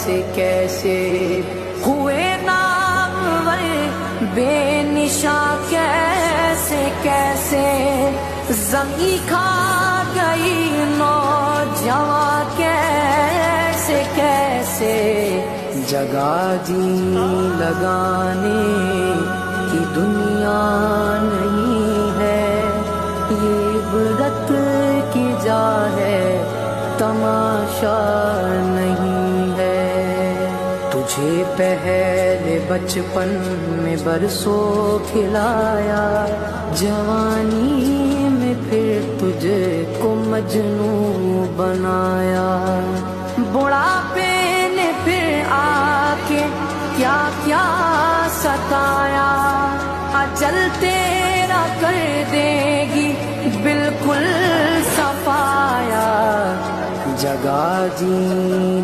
کیسے کیسے ہوئے نامور بے نشاں کیسے کیسے زمیں کھا گئی نوجواں کیسے کیسے جگہ جی لگانے کی دنیا نہیں ہے یہ عبرت کی جا ہے تماشا نہیں ہے تجھے پہلے بچپن میں برسوں کھلایا جوانی میں پھر تجھے کو مجنوں بنایا بڑھاپے نے پھر آ کے کیا کیا ستایا اجل تیرا کر دے گی بالکل صفایا جگہ جی